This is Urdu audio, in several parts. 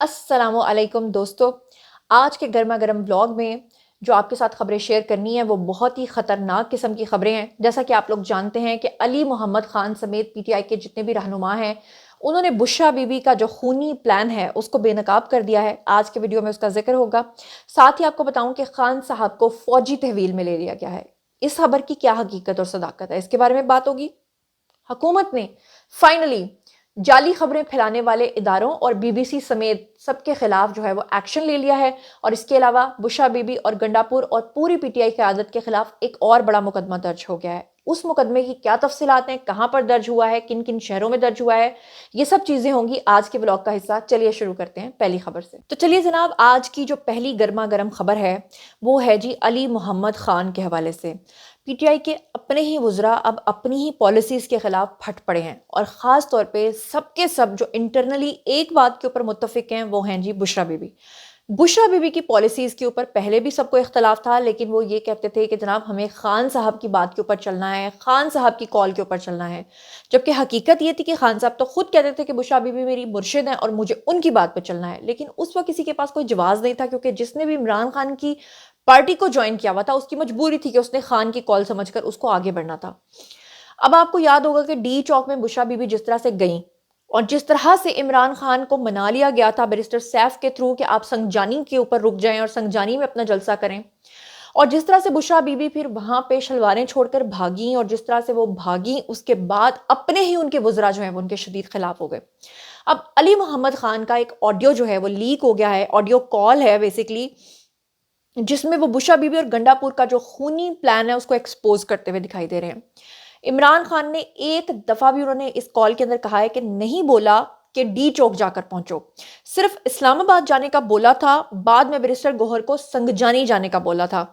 السلام علیکم دوستو، آج کے گرما گرم ولاگ میں جو آپ کے ساتھ خبریں شیئر کرنی ہیں وہ بہت ہی خطرناک قسم کی خبریں ہیں۔ جیسا کہ آپ لوگ جانتے ہیں کہ علی محمد خان سمیت پی ٹی آئی کے جتنے بھی رہنما ہیں انہوں نے بشرا بی بی کا جو خونی پلان ہے اس کو بے نقاب کر دیا ہے۔ آج کے ویڈیو میں اس کا ذکر ہوگا، ساتھ ہی آپ کو بتاؤں کہ خان صاحب کو فوجی تحویل میں لے لیا گیا ہے۔ اس خبر کی کیا حقیقت اور صداقت ہے، اس کے بارے میں بات ہوگی۔ حکومت نے فائنلی جعلی خبریں پھیلانے والے اداروں اور بی بی سی سمیت سب کے خلاف جو ہے وہ ایکشن لے لیا ہے، اور اس کے علاوہ بشرا بی بی اور گنڈاپور اور پوری پی ٹی آئی قیادت کے خلاف ایک اور بڑا مقدمہ درج ہو گیا ہے۔ اس مقدمے کی کیا تفصیلات ہیں، کہاں پر درج ہوا ہے، کن کن شہروں میں درج ہوا ہے، یہ سب چیزیں ہوں گی آج کے ولاگ کا حصہ۔ چلیے شروع کرتے ہیں پہلی خبر سے۔ تو چلیے جناب، آج کی جو پہلی گرما گرم خبر ہے وہ ہے جی علی محمد خان کے حوالے سے۔ پی ٹی آئی کے اپنے ہی وزراء اب اپنی ہی پالیسیز کے خلاف پھٹ پڑے ہیں، اور خاص طور پہ سب کے سب جو انٹرنلی ایک بات کے اوپر متفق ہیں وہ ہیں جی بشرا be be. Bushra be be کی پالیسیز کے اوپر پہلے بھی سب کو اختلاف تھا، لیکن وہ یہ کہتے تھے کہ جناب ہمیں خان صاحب کی بات کے اوپر چلنا ہے، خان صاحب کی کال کے اوپر چلنا ہے، جبکہ حقیقت یہ تھی کہ خان صاحب تو خود کہتے تھے کہ بشرا بی بی میری مرشد ہیں اور مجھے ان کی بات پہ چلنا ہے۔ لیکن اس وقت کسی کے پاس کوئی جواز نہیں تھا، کیونکہ جس نے بھی عمران خان کی پارٹی کو جوائن کیا ہوا تھا اس کی مجبوری تھی کہ اس نے خان کی کال سمجھ کر اس کو آگے بڑھنا تھا۔ اب آپ کو یاد ہوگا کہ ڈی چوک میں بشرا بی بی جس طرح سے گئیں اور جس طرح سے عمران خان کو منا لیا گیا تھا بیرسٹر سیف کے تھرو کہ آپ سنگجانی کے اوپر رک جائیں اور سنگجانی میں اپنا جلسہ کریں، اور جس طرح سے بشرا بی بی پھر وہاں پہ شلواریں چھوڑ کر بھاگیں، اور جس طرح سے وہ بھاگیں اس کے بعد اپنے ہی ان کے وزراء جو ہیں وہ ان کے شدید خلاف ہو گئے۔ اب علی محمد خان کا ایک آڈیو جو ہے وہ لیک ہو گیا ہے، آڈیو کال ہے بیسیکلی، جس میں وہ بشرا بی بی اور گنڈاپور کا جو خونی پلان ہے اس کو ایکسپوز کرتے ہوئے دکھائی دے رہے ہیں۔ عمران خان نے ایک دفعہ بھی انہوں نے اس کال کے اندر کہا ہے کہ نہیں بولا کہ ڈی چوک جا کر پہنچو، صرف اسلام آباد جانے کا بولا تھا، بعد میں بیرسٹر گوہر کو سنگجانی جانے کا بولا تھا۔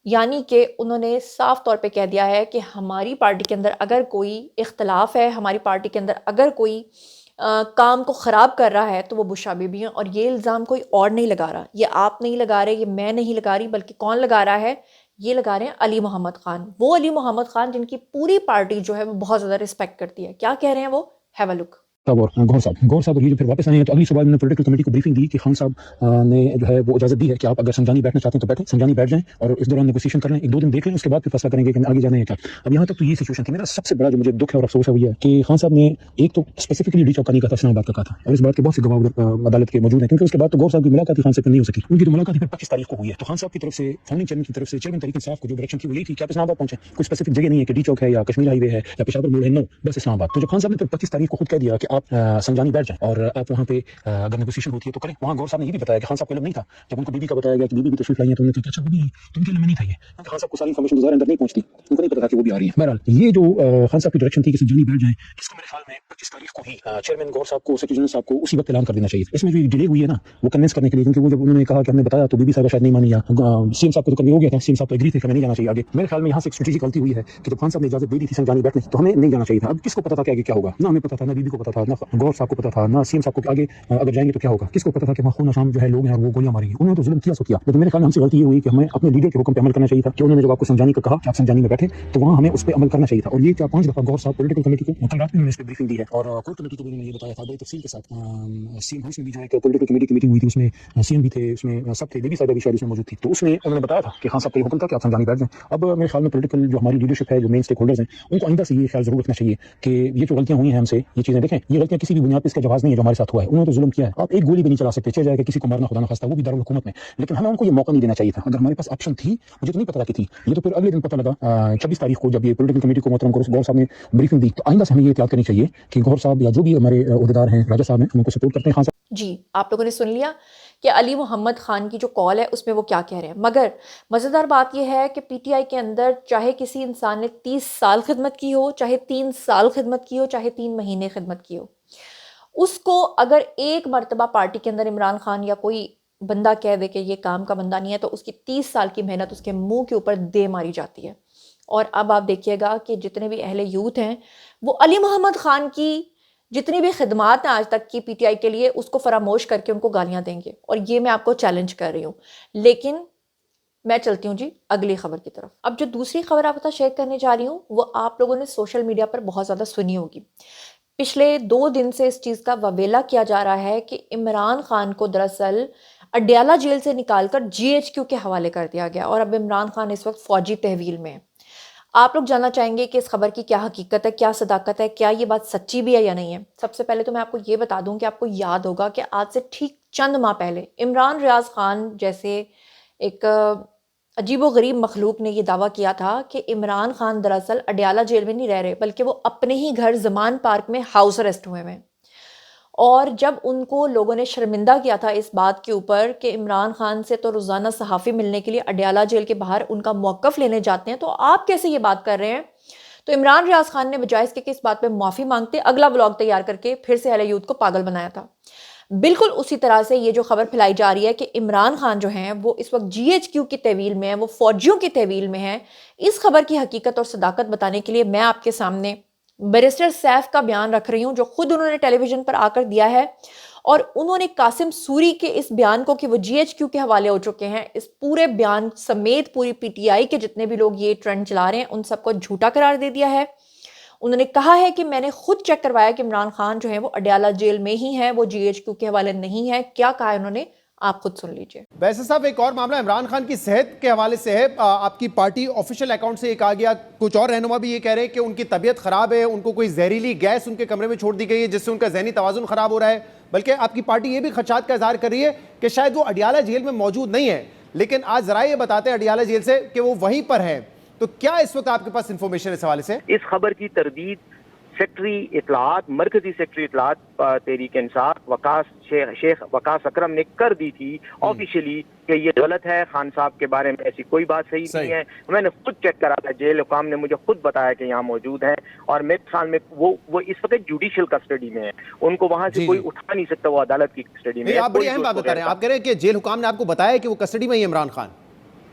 یعنی کہ انہوں نے صاف طور پہ کہہ دیا ہے کہ ہماری پارٹی کے اندر اگر کوئی اختلاف ہے، ہماری پارٹی کے اندر اگر کوئی کام کو خراب کر رہا ہے تو وہ بشرا بی بی ہیں، اور یہ الزام کوئی اور نہیں لگا رہا، یہ آپ نہیں لگا رہے، یہ میں نہیں لگا رہی، بلکہ کون لگا رہا ہے، یہ لگا رہے ہیں علی محمد خان، وہ علی محمد خان جن کی پوری پارٹی جو ہے وہ بہت زیادہ رسپیکٹ کرتی ہے۔ کیا کہہ رہے ہیں وہ؟ ہیو اے لک۔ اور گور صاحب یہ جو پھر واپس آئے ہیں تو اگلی صبح میں نے پولیٹیکل کمیٹی کو بریفنگ دی کہ خان صاحب نے جو ہے وہ اجازت دی ہے کہ آپ اگر سنجانی بیٹھنا چاہتے ہیں تو بیٹھیں، سنجانی بیٹھ جائیں اور اس دوران نیگوسیشن کر لیں، ایک دو دن دیکھ لیں، اس کے بعد پھر فیصلہ کریں گے کہ آگے جانا ہے کیا۔ اب یہاں تک تو یہ سچویشن تھی۔ میرا سب سے بڑا جو مجھے دکھ ہے اور افسوس ہے وہ یہ ہے کہ خان صاحب نے ایک تو اسپیسیفکلی ڈی چوک کا نہیں کہا تھا، اسلام آباد کا کہا تھا، اور اس بات کے بہت سے گواہ عدالت کے موجود ہیں، کیونکہ اس کے بعد تو گور صاحب کی ملاقات خان صاحب نہیں ہو سکی، ان کی تو ملاقات پھر 25 تاریخ کو ہوئی ہے۔ تو خان صاحب کی طرف سے فاؤنڈنگ چیئرمین کی طرف سے چیئرمین طریق انصاف کو جو ڈائریکشن تھی وہ یہی تھی کہ آپ اسلام آباد پہنچیں، کوئی اسپیسیفک جگہ نہیں ہے کہ ڈی چوک ہے یا کشمیر ہائی وے ہے یا پشاور موڑ ہے، نو، بس اسلام آباد۔ تو جب خان صاحب نے پھر 25 تاریخ کو خود کہہ دیا کہ آپ سنجانی بیٹھ جائیں اور آپ وہاں پہ اگر نیگوسیشن ہوتی ہے تو کریں، وہاں گور صاحب نے یہ بھی بتایا کہ خان صاحب کو علم نہیں تھا، جب ان کو بی بی کا بتایا گیا کہ بی بی بھی تشریف لائی ہیں تو انہوں نے کہا اچھا وہ بھی آئی، تو ان کے علم میں نہیں تھا یہ، کیونکہ خان صاحب کو ساری انفارمیشن گزار اندر نہیں پہنچتی، ان کو نہیں پتا تھا کہ وہ بھی آ رہی ہے۔ بہرحال یہ جو خان صاحب کی ڈائریکشن تھی کہ سنجانی بیٹھ جائیں، اس کو میرے خیال میں 25 تاریخ کو ہی چیئرمین گور صاحب کو، سیکریٹری جنرل صاحب کو اسی وقت اعلان کر دینا چاہیے۔ اس میں جو ڈیلے ہوئی ہے نا وہ کنوینس کرنے کے لیے، کیونکہ وہ جب انہوں نے کہا کہ ہم نے بتایا تو بی بی صاحب شاید نہیں مانی، یا سی ایم صاحب کو تو کنوے ہو گیا تھا، سی ایم صاحب تو ایگری تھے کہ ہمیں نہیں جانا چاہیے آگے۔ میرے خیال میں یہاں سے ایک اسٹریٹجک غلطی ہوئی ہے کہ جب خان صاحب نے اجازت دے دی تھی سنجانی بیٹھنے تو ہمیں نہیں جانا چاہیے تھا۔ اب کس کو پتا تھا کہ آگے کیا ہوگا؟ نہ ہمیں پتا تھا، نہ بی بی کو پتا تھا، نہ گور صاحب کو پتا تھا، نہ سی ایم صاحب کو کہ آگے اگر جائیں گے تو کیا ہوگا، کس کو پتا تھا کہ وہاں خون نشام جو ہے لوگ ہیں اور وہ گولیاں ماریں گے۔ انہوں نے تو ظلم کیا سو کیا، لیکن میرے خیال میں ہم سے غلطی یہ ہوئی کہ ہمیں اپنے لیڈر کے حکم پہ عمل کرنا چاہیے تھا، کہ انہوں نے جب آپ کو سنجانی کا کہا کہ آپ سنجانی میں بیٹھے تو وہاں ہمیں اس پہ عمل کرنا چاہیے تھا۔ اور یہ 4-5 دفعہ گور صاحب پولیٹیکل کمیٹی کو کل رات میں انہوں نے اس پہ بریفنگ دی ہے، اور کور کمیٹی کو بھی انہوں نے یہ بتایا تھا بڑی تفصیل کے ساتھ۔ سی ایم ہاؤس میں بھی جو ہے کہ پولیٹیکل کمیٹی کی میٹنگ ہوئی تھی، اس میں سی ایم بھی تھے، اس میں سب تھے، بی بی صاحب بھی شاید اس میں موجود تھی، تو اس میں انہوں نے بتایا تھا کہ خان صاحب کا یہ حکم تھا کہ آپ سنجانی بیٹھ جائیں۔ اب میرے خیال میں پولیٹیکل جو ہماری لیڈرشپ ہے، جو مین اسٹیک ہولڈرز ہیں، ان کو آئندہ سے یہ خیال ضرور رکھنا چاہیے کہ یہ جو غلطیاں ہوئی ہیں ہم سے، یہ چیزیں دیکھیں، یہ غلطیاں کسی بھی بنیاد پہ اس کا جواز نہیں ہے جو ہمارے ساتھ ہوا ہے، انہوں نے تو ظلم کیا ہے۔ آپ ایک گولی بھی نہیں چلا سکتے، چل جائے کہ کسی کو مارنا خدا نہ خواستہ، وہ بھی دارالحکومت میں، لیکن ہمیں ان کو یہ موقع نہیں دینا چاہیے تھا۔ اگر ہمارے پاس آپشن تھی، مجھے تو نہیں پتا تھا کہ تھی، یہ تو پھر اگلے دن پتہ لگا 26 تاریخ کو جب یہ پولیٹیکل کمیٹی کو محترم گور صاحب نے بریفنگ دی۔ تو آئندہ سے ہمیں یہ احتیاط کرنی چاہیے کہ گور صاحب یا جو بھی ہمارے عہدیدار ہیں، راجہ صاحب ہیں، ہم ان کو سپورٹ کرتے ہیں۔ خان صاحب جی، آپ لوگوں نے سن لیا کہ علی محمد خان کی جو کال ہے اس میں وہ کیا کہہ رہے ہیں، مگر مزیدار بات یہ ہے کہ پی ٹی آئی کے اندر چاہے کسی انسان نے 30 سال خدمت کی ہو، چاہے 3 سال خدمت کی ہو، چاہے 3 مہینے خدمت کی ہو، اس کو اگر ایک مرتبہ پارٹی کے اندر عمران خان یا کوئی بندہ کہہ دے کہ یہ کام کا بندہ نہیں ہے تو اس کی 30 سال کی محنت اس کے منہ کے اوپر دے ماری جاتی ہے۔ اور اب آپ دیکھیے گا کہ جتنے بھی اہل یوتھ ہیں وہ علی محمد خان کی جتنی بھی خدمات ہیں آج تک کی پی ٹی آئی کے لیے اس کو فراموش کر کے ان کو گالیاں دیں گے، اور یہ میں آپ کو چیلنج کر رہی ہوں۔ لیکن میں چلتی ہوں جی اگلی خبر کی طرف۔ اب جو دوسری خبر آپ کے ساتھ شیئر کرنے جا رہی ہوں وہ آپ لوگوں نے سوشل میڈیا پر بہت زیادہ سنی ہوگی۔ پچھلے 2 دن سے اس چیز کا وویلا کیا جا رہا ہے کہ عمران خان کو دراصل اڈیالہ جیل سے نکال کر GHQ کے حوالے کر دیا گیا، اور اب عمران خان اس وقت فوجی تحویل میں ہے۔ آپ لوگ جاننا چاہیں گے کہ اس خبر کی کیا حقیقت ہے، کیا صداقت ہے، کیا یہ بات سچی بھی ہے یا نہیں ہے۔ سب سے پہلے تو میں آپ کو یہ بتا دوں کہ آپ کو یاد ہوگا کہ آج سے ٹھیک چند ماہ پہلے عمران ریاض خان جیسے ایک عجیب و غریب مخلوق نے یہ دعویٰ کیا تھا کہ عمران خان دراصل اڈیالہ جیل میں نہیں رہ رہے، بلکہ وہ اپنے ہی گھر زمان پارک میں ہاؤس اریسٹ ہوئے ہیں۔ اور جب ان کو لوگوں نے شرمندہ کیا تھا اس بات کے اوپر کہ عمران خان سے تو روزانہ صحافی ملنے کے لیے اڈیالہ جیل کے باہر ان کا موقف لینے جاتے ہیں، تو آپ کیسے یہ بات کر رہے ہیں؟ تو عمران ریاض خان نے بجائے اس کے کہ اس بات پہ معافی مانگتے اگلا ولاگ تیار کر کے پھر سے اہل یوتھ کو پاگل بنایا تھا۔ بالکل اسی طرح سے یہ جو خبر پھیلائی جا رہی ہے کہ عمران خان جو ہیں وہ اس وقت GHQ کی تحویل میں ہیں، وہ فوجیوں کی تحویل میں ہیں، اس خبر کی حقیقت اور صداقت بتانے کے لیے میں آپ کے سامنے بیرسٹر سیف کا بیان رکھ رہی ہوں، جو خود انہوں نے ٹیلی ویژن پر آ کر دیا ہے، اور انہوں نے قاسم سوری کے اس بیان کو کہ وہ GHQ کے حوالے ہو چکے ہیں، اس پورے بیان سمیت پوری PTI کے جتنے بھی لوگ یہ ٹرینڈ چلا رہے ہیں ان سب کو جھوٹا قرار دے دیا ہے۔ انہوں نے کہا ہے کہ میں نے خود چیک کروایا کہ عمران خان جو ہیں وہ اڈیالہ جیل میں ہی ہیں، وہ GHQ کے حوالے نہیں ہے۔ کیا کہا ہے انہوں نے، آپ خود سن لیجئے۔ ویسے صاحب ایک اور معاملہ عمران خان کی صحت کے حوالے سے ہے، آپ کی پارٹی آفیشیل اکاؤنٹ سے یہ کہا گیا، کچھ اور رہنما بھی یہ کہہ رہے ہیں کہ ان کی طبیعت خراب ہے، ان کو کوئی زہریلی گیس ان کے کمرے میں چھوڑ دی گئی ہے جس سے ان کا ذہنی توازن خراب ہو رہا ہے، بلکہ آپ کی پارٹی یہ بھی خدشات کا اظہار کر رہی ہے کہ شاید وہ اڈیالہ جیل میں موجود نہیں ہے، لیکن آج ذرائع یہ بتاتے ہیں اڈیالہ جیل سے کہ وہ وہیں پر ہیں۔ تو کیا اس وقت آپ کے پاس انفارمیشن اس حوالے سے؟ اس خبر کی تردید سیکٹری اطلاعات، مرکزی سیکٹری اطلاعات تحریک انصاف شیخ وقاص اکرم نے کر دی تھی آفیشیلی کہ یہ غلط ہے، خان صاحب کے بارے میں ایسی کوئی بات صحیح نہیں ہے۔ میں نے خود چیک کرا تھا، جیل حکام نے مجھے خود بتایا کہ یہاں موجود ہیں، اور میرے خیال میں وہ اس وقت جوڈیشل کسٹڈی میں ہے، ان کو وہاں سے کوئی اٹھا نہیں سکتا، وہ عدالت کی کسٹڈی میں ہے۔ آپ بڑی اہم بات بتا رہے ہیں، آپ کہہ رہے ہیں کہ جیل حکام نے آپ کو بتایا کہ وہ کسٹڈی میں ہی عمران خان؟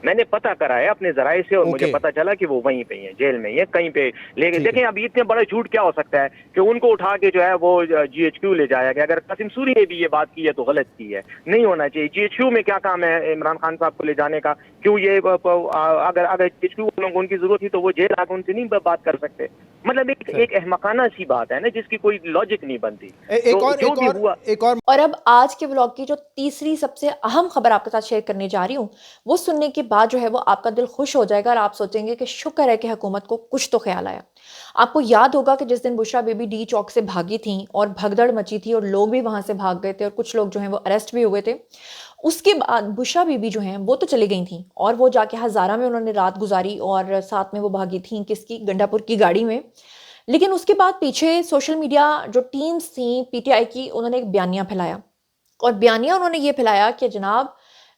میں نے پتہ کرا ہے اپنے ذرائع سے، اور مجھے پتہ چلا کہ وہ وہیں پہ ہیں، جیل میں ہی ہیں کہیں پہ۔ لیکن دیکھیں اب اتنے بڑا جھوٹ کیا ہو سکتا ہے کہ ان کو اٹھا کے جو ہے وہ GHQ لے جایا گیا۔ اگر قاسم سوری نے بھی یہ بات کی ہے تو غلط کی ہے، نہیں ہونا چاہیے۔ GHQ میں کیا کام ہے عمران خان صاحب کو لے جانے کا؟ کیوں یہ اگر GHQ والوں کو ان کی ضرورت تھی تو وہ جیل آ کے ان سے نہیں بات کر سکتے؟ مطلب ایک احمقانہ سی بات ہے نا جس کی کوئی لاجک نہیں بنتی۔ اور اب آج کے ولاگ کی جو تیسری سب سے اہم خبر آپ کے ساتھ شیئر کرنے جا رہی ہوں، وہ سننے کے بعد جو ہے وہ آپ کا دل خوش ہو جائے گا، اور آپ سوچیں گے کہ شکر ہے کہ حکومت کو کچھ تو خیال آیا۔ آپ کو یاد ہوگا کہ جس دن بشرا بی بی ڈی چوک سے بھاگی تھیں اور بھگدڑ مچی تھی اور لوگ بھی وہاں سے بھاگ گئے تھے اور کچھ لوگ جو ہیں وہ اریسٹ بھی ہوئے تھے، اس کے بعد بشرا بی بی جو ہیں وہ تو چلی گئی تھیں، اور وہ جا کے ہزارہ میں انہوں نے رات گزاری، اور ساتھ میں وہ بھاگی تھیں کس کی، گنڈا پور کی گاڑی میں۔ لیکن اس کے بعد پیچھے سوشل میڈیا جو ٹیمز تھیں PTI کی، انہوں نے ایک بیانیہ پھیلایا، اور بیانیہ انہوں نے یہ پھیلایا کہ جناب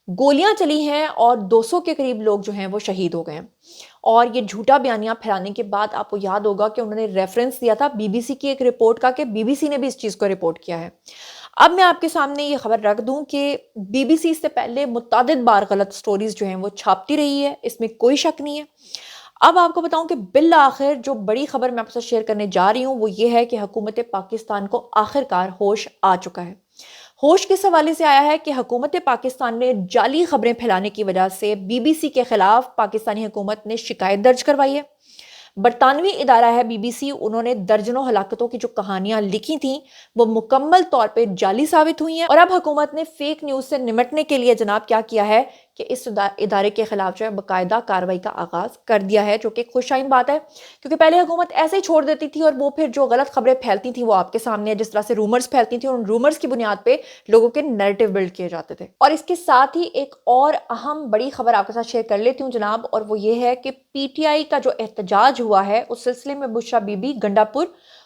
گولیاں چلی ہیں اور 200 کے قریب لوگ جو ہیں وہ شہید ہو گئے ہیں۔ اور یہ جھوٹا بیانیہ پھیلانے کے بعد آپ کو یاد ہوگا کہ انہوں نے ریفرنس دیا تھا BBC کی ایک رپورٹ کا، کہ BBC نے بھی اس چیز کو رپورٹ کیا ہے۔ اب میں آپ کے سامنے یہ خبر رکھ دوں کہ BBC سے پہلے متعدد بار غلط سٹوریز جو ہیں وہ چھاپتی رہی ہے، اس میں کوئی شک نہیں ہے۔ اب آپ کو بتاؤں کہ بالآخر جو بڑی خبر میں آپ سے شیئر کرنے جا رہی ہوں وہ یہ ہے کہ حکومت پاکستان کو آخرکار ہوش آ چکا ہے۔ ہوش کس حوالے سے آیا ہے کہ حکومت پاکستان نے جعلی خبریں پھیلانے کی وجہ سے BBC کے خلاف پاکستانی حکومت نے شکایت درج کروائی ہے۔ برطانوی ادارہ ہے BBC، انہوں نے درجنوں ہلاکتوں کی جو کہانیاں لکھی تھیں وہ مکمل طور پہ جعلی ثابت ہوئی ہیں، اور اب حکومت نے فیک نیوز سے نمٹنے کے لیے جناب کیا کیا ہے کہ اس ادارے کے خلاف جو ہے باقاعدہ کارروائی کا آغاز کر دیا ہے، جو کہ خوش آئند بات ہے، کیونکہ پہلے حکومت ایسے ہی چھوڑ دیتی تھی اور وہ پھر جو غلط خبریں پھیلتی تھیں وہ آپ کے سامنے ہے، جس طرح سے رومرز پھیلتی تھیں، اور ان رومرز کی بنیاد پہ لوگوں کے نیریٹو بلڈ کیے جاتے تھے۔ اور اس کے ساتھ ہی ایک اور اہم بڑی خبر آپ کے ساتھ شیئر کر لیتی ہوں جناب، اور وہ یہ ہے کہ PTI کا جو احتجاج ہوا ہے اس سلسلے میں بشرا بی بی، گنڈا پور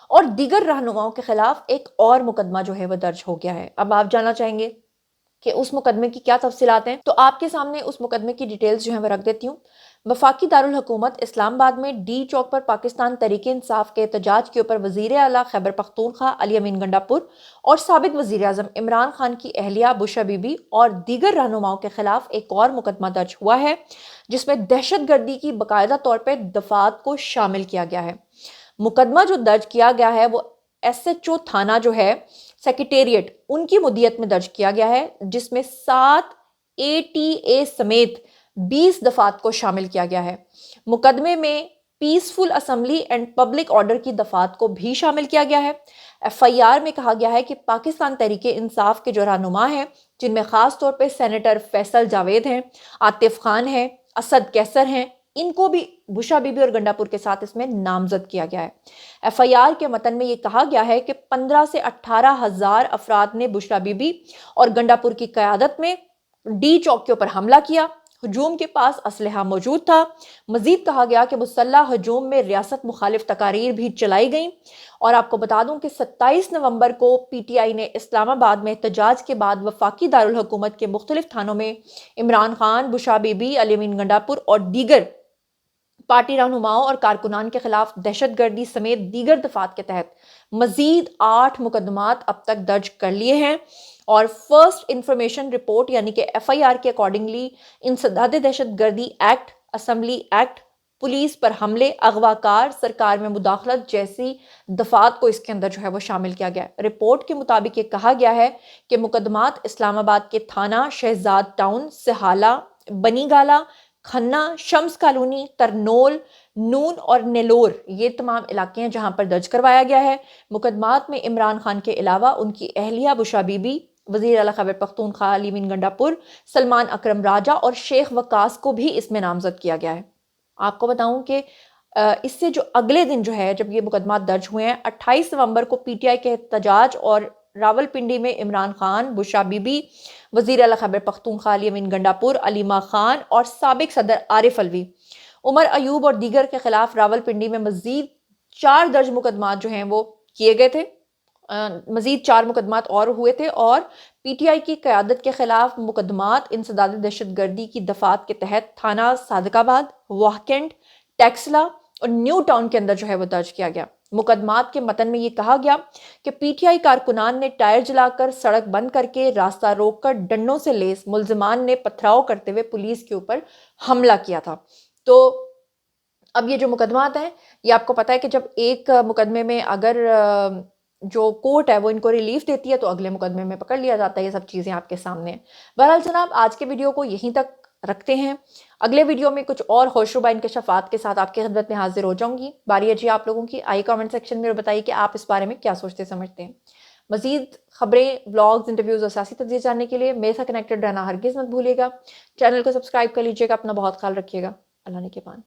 اور دیگر رہنماؤں کے خلاف ایک اور مقدمہ جو ہے وہ درج ہو گیا ہے۔ اب آپ جاننا چاہیں گے کہ اس مقدمے کی کیا تفصیلات ہیں، تو آپ کے سامنے اس مقدمے کی ڈیٹیلز جو ہیں وہ رکھ دیتی ہوں۔ وفاقی دارالحکومت اسلام آباد میں ڈی چوک پر پاکستان تحریک انصاف کے احتجاج کے اوپر وزیر اعلیٰ خیبر پختونخوا علی امین گنڈا پور اور سابق وزیر اعظم عمران خان کی اہلیہ بشرا بی بی اور دیگر رہنماؤں کے خلاف ایک اور مقدمہ درج ہوا ہے، جس میں دہشت گردی کی باقاعدہ طور پہ دفعات کو شامل کیا گیا ہے۔ مقدمہ جو درج کیا گیا ہے وہ SHO تھانہ جو ہے سیکریٹریٹ ان کی مدیت میں درج کیا گیا ہے، جس میں 7 ATA سمیت 20 دفعات کو شامل کیا گیا ہے۔ مقدمے میں peaceful assembly and public order کی دفعات کو بھی شامل کیا گیا ہے۔ FIR میں کہا گیا ہے کہ پاکستان تحریک انصاف کے جو رہنما ہیں، جن میں خاص طور پہ سینیٹر فیصل جاوید ہیں، عاطف خان ہیں، اسد کیسر ہیں، ان کو بھی بشرا بی بی اور گنڈا پور کے ساتھ اس میں نامزد کیا گیا ہے۔ FIR کے متن میں یہ کہا گیا ہے کہ 15 سے 18 ہزار افراد نے بشرا بی بی اور گنڈا پور کی قیادت میں ڈی چوکیوں پر حملہ کیا۔ ہجوم کے پاس اسلحہ موجود تھا۔ مزید کہا گیا کہ مسلح ہجوم میں ریاست مخالف تقاریر بھی چلائی گئیں، اور آپ کو بتا دوں کہ 27 نومبر کو PTI نے اسلام آباد میں احتجاج کے بعد وفاقی دارالحکومت کے مختلف تھانوں میں عمران خان، بشرا بی بی، علی امین گنڈا پور اور دیگر پارٹی رہنماؤں اور کارکنان کے خلاف دہشت گردی سمیت دیگر دفعات کے تحت مزید 8 مقدمات اب تک درج کر لیے ہیں، اور فرسٹ انفارمیشن رپورٹ یعنی کہ FIR کے اکارڈنگلی انسداد دہشت گردی ایکٹ، اسمبلی ایکٹ، پولیس پر حملے، اغواکار، سرکار میں مداخلت جیسی دفعات کو اس کے اندر جو ہے وہ شامل کیا گیا ہے۔ رپورٹ کے مطابق یہ کہا گیا ہے کہ مقدمات اسلام آباد کے تھانہ شہزاد ٹاؤن، سہالہ، بنی گالہ، کھنہ، شمس کالونی، ترنول، نون اور نیلور، یہ تمام علاقے ہیں جہاں پر درج کروایا گیا ہے۔ مقدمات میں عمران خان کے علاوہ ان کی اہلیہ بشرا بی بی، وزیر اعلیٰ خیبر پختونخوا علی امین گنڈا پور، سلمان اکرم راجہ اور شیخ وقاص کو بھی اس میں نامزد کیا گیا ہے۔ آپ کو بتاؤں کہ اس سے جو اگلے دن جو ہے جب یہ مقدمات درج ہوئے ہیں، 28 نومبر کو PTI کے احتجاج اور راول پنڈی میں عمران خان، بشرا بی بی، وزیر اعلیٰ خیبر پختونخوا علی امین گنڈا پور، علیمہ خان اور سابق صدر عارف الوی، عمر ایوب اور دیگر کے خلاف راول پنڈی میں مزید 4 درج مقدمات جو ہیں وہ کیے گئے تھے۔ مزید 4 مقدمات اور ہوئے تھے، اور PTI کی قیادت کے خلاف مقدمات انسداد دہشت گردی کی دفعات کے تحت تھانہ صادق آباد، واہکنڈ، ٹیکسلا اور نیو ٹاؤن کے اندر جو ہے وہ درج کیا گیا۔ مقدمات کے متن میں یہ کہا گیا کہ PTI کارکنان نے ٹائر جلا کر، سڑک بند کر کے، راستہ روک کر ڈنڈوں سے لیس ملزمان نے پتھراؤ کرتے ہوئے پولیس کے اوپر حملہ کیا تھا۔ تو اب یہ جو مقدمات ہیں، یہ آپ کو پتہ ہے کہ جب ایک مقدمے میں اگر جو کورٹ ہے وہ ان کو ریلیف دیتی ہے تو اگلے مقدمے میں پکڑ لیا جاتا ہے۔ یہ سب چیزیں آپ کے سامنے ہیں۔ بہرحال جناب، آج کے ویڈیو کو یہیں تک رکھتے ہیں۔ اگلے ویڈیو میں کچھ اور ہوشربا انکشافات کے ساتھ آپ کی خدمت میں حاضر ہو جاؤں گی۔ باری ہے جی آپ لوگوں کی، آئی کامنٹ سیکشن میں بتائیے کہ آپ اس بارے میں کیا سوچتے سمجھتے ہیں۔ مزید خبریں، بلاگز، انٹرویوز اور سیاسی تجزیے جاننے کے لیے میرے ساتھ کنیکٹڈ رہنا ہرگز مت بھولیے گا۔ چینل کو سبسکرائب کر لیجیے گا۔ اپنا بہت خیال رکھیے گا۔ اللہ نے کے پان۔